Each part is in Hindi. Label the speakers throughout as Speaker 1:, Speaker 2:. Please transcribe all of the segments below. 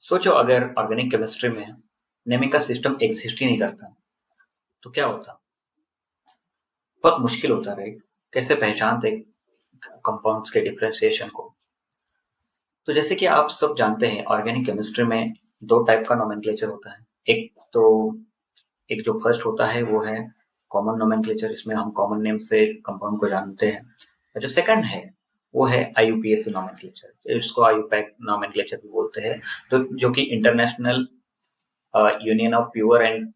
Speaker 1: सोचो अगर ऑर्गेनिक केमिस्ट्री में नेमिंग का सिस्टम एग्जिस्ट ही नहीं करता तो क्या होता। बहुत मुश्किल होता रहे। कैसे पहचानते कंपाउंड्स के डिफरेंशिएशन को। तो जैसे कि आप सब जानते हैं ऑर्गेनिक केमिस्ट्री में दो टाइप का नोमेनक्लेचर होता है। एक जो फर्स्ट होता है वो है कॉमन नोमेनक्लेचर, इसमें हम कॉमन नेम से कंपाउंड को जानते हैं। और जो सेकंड है वो है आईयूपीएसी नोमेनक्लेचर, इसको आईयूपैक नोमेनक्लेचर भी बोलते हैं। तो जो कि international union of pure and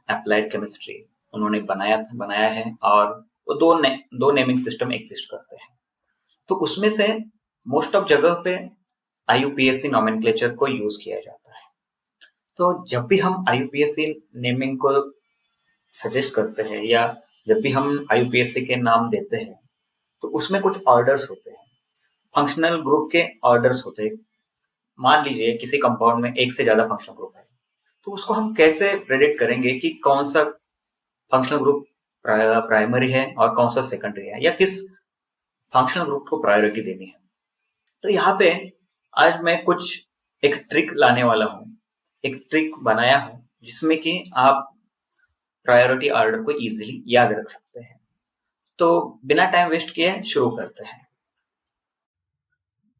Speaker 1: applied chemistry उन्होंने बनाया बनाया है। और वो दो नेमिंग सिस्टम एग्जिस्ट करते हैं। तो उसमें से मोस्ट ऑफ जगह पे आईयूपीएसी नोमेनक्लेचर को यूज किया जाता है। तो जब भी हम आईयूपीएसी नेमिंग को सजेस्ट करते हैं या जब भी हम आईयूपीएसी के नाम देते हैं तो उसमें कुछ ऑर्डर्स होते हैं, फंक्शनल ग्रुप के ऑर्डर्स होते हैं। मान लीजिए किसी कंपाउंड में एक से ज्यादा फंक्शनल ग्रुप है, तो उसको हम कैसे प्रेडिक्ट करेंगे कि कौन सा फंक्शनल ग्रुप प्राइमरी है और कौन सा सेकेंडरी है, या किस फंक्शनल ग्रुप को प्रायोरिटी देनी है। तो यहाँ पे आज मैं कुछ एक ट्रिक लाने वाला हूँ, एक ट्रिक बनाया हूँ जिसमें कि आप प्रायोरिटी ऑर्डर को इजीली याद रख सकते हैं। तो बिना टाइम वेस्ट किए शुरू करते हैं।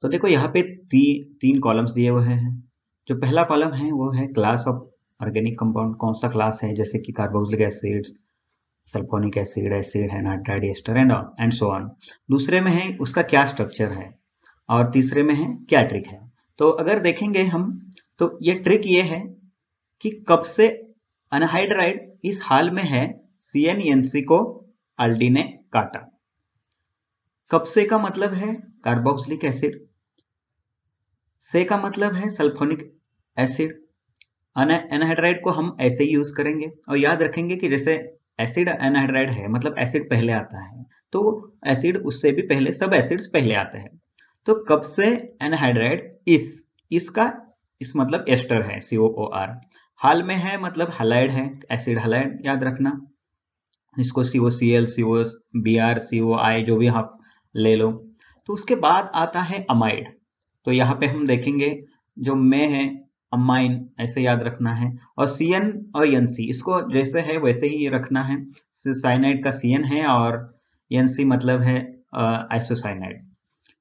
Speaker 2: तो देखो यहाँ पे तीन कॉलम्स दिए हुए हैं। जो पहला कॉलम है वो है क्लास ऑफ ऑर्गेनिक कंपाउंड, कौन सा क्लास है, जैसे कि carboxylic acid, sulphonic acid, acid anhydride ester and so on. दूसरे में है उसका क्या स्ट्रक्चर है, और तीसरे में है क्या ट्रिक है। तो अगर देखेंगे हम तो ये ट्रिक ये है कि कब से अनहाइड्राइड इस हाल में है CnEnC को अल्डी ने काटा। कब से का मतलब है कार्बोक्सिलिक एसिड, से का मतलब है सल्फोनिक एसिड। एनहाइड्राइड को हम ऐसे ही यूज करेंगे और याद रखेंगे कि जैसे एसिड एनहाइड्राइड है मतलब एसिड पहले आता है, तो एसिड उससे भी पहले, सब एसिड्स पहले आते हैं। तो कब से एनहाइड्राइड इफ, इसका इस मतलब एस्टर है COOR, हाल में है मतलब हलाइड है, एसिड हलाइड याद रखना। इसको COCl, COS, Br, COI जो भी आप ले लो। तो उसके बाद आता है अमाइड। तो यहाँ पे हम देखेंगे जो में है अमाइन, ऐसे याद रखना है। और CN और NC इसको जैसे है वैसे ही रखना है। साइनाइड का CN है और NC मतलब है आइसोसाइनाइड।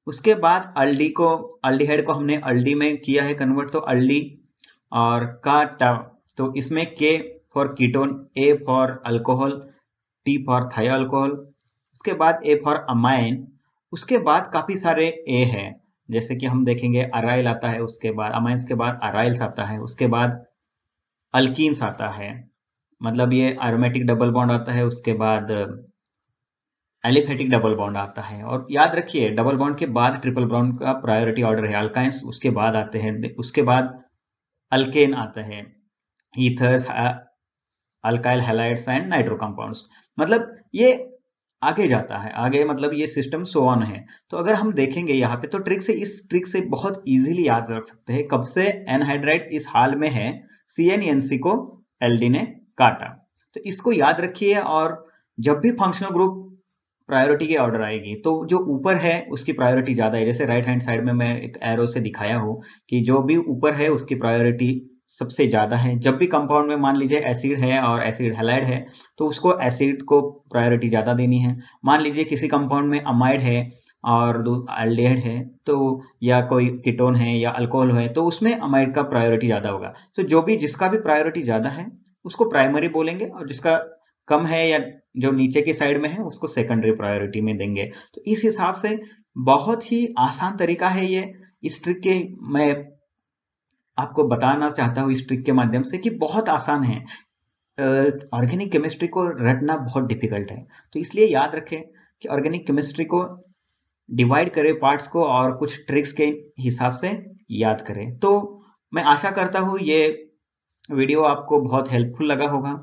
Speaker 2: उसके बाद अल्डी को, अल्डिहाइड को हमने अल्डी में किया है कन्वर्ट, तो अल्डी और का टा। तो इसमें K for ketone, A for alcohol, T for थायो अल्कोहल, उसके बाद A फॉर अमाइन। उसके बाद काफी सारे A है, जैसे कि हम देखेंगे अराइल आता है, उसके बाद अमाइंस के बाद अराइल्स आता है, उसके बाद अल्कीन्स आता है, मतलब ये एरोमेटिक डबल बॉन्ड आता है, उसके बाद एलिफेटिक डबल बॉन्ड आता है। और याद रखिए डबल बॉन्ड के बाद ट्रिपल बॉन्ड का प्रायोरिटी ऑर्डर है, अल्काइंस उसके बाद आते हैं, उसके बाद अल्केन आता है, ethers, alkyl halides and nitro compounds. मतलब ये आगे जाता है, आगे मतलब ये सिस्टम सो ऑन है। तो अगर हम देखेंगे यहाँ पे तो ट्रिक से, इस ट्रिक से बहुत इजीली याद रख सकते हैं कब से एनहाइड्राइड इस हाल में है CnEnC को एल्डी ने काटा। तो इसको याद रखिए, और जब भी फंक्शनल ग्रुप प्रायोरिटी की ऑर्डर आएगी तो जो ऊपर है उसकी प्रायोरिटी ज्यादा है। जैसे राइट हैंड साइड में मैं एक एरो से दिखाया हूं कि जो भी ऊपर है उसकी प्रायोरिटी सबसे ज्यादा है। जब भी कंपाउंड में मान लीजिए एसिड है और एसिड हैलाइड है तो उसको एसिड को प्रायोरिटी ज्यादा देनी है। मान लीजिए किसी कंपाउंड में अमाइड है और अल्डिहाइड है, तो या कोई कीटोन है या अल्कोहल है, तो उसमें अमाइड का प्रायोरिटी ज्यादा होगा। तो जो भी जिसका भी प्रायोरिटी ज्यादा है उसको प्राइमरी बोलेंगे, और जिसका कम है या जो नीचे की साइड में है उसको सेकेंडरी प्रायोरिटी में देंगे। तो इस हिसाब से बहुत ही आसान तरीका है ये। इस ट्रिक के मैं आपको बताना चाहता हूँ इस ट्रिक के माध्यम से कि बहुत आसान है। ऑर्गेनिक केमिस्ट्री को रटना बहुत डिफिकल्ट है, तो इसलिए याद रखें कि ऑर्गेनिक केमिस्ट्री को डिवाइड करें पार्ट्स को और कुछ ट्रिक्स के हिसाब से याद करें। तो मैं आशा करता हूँ ये वीडियो आपको बहुत हेल्पफुल लगा होगा।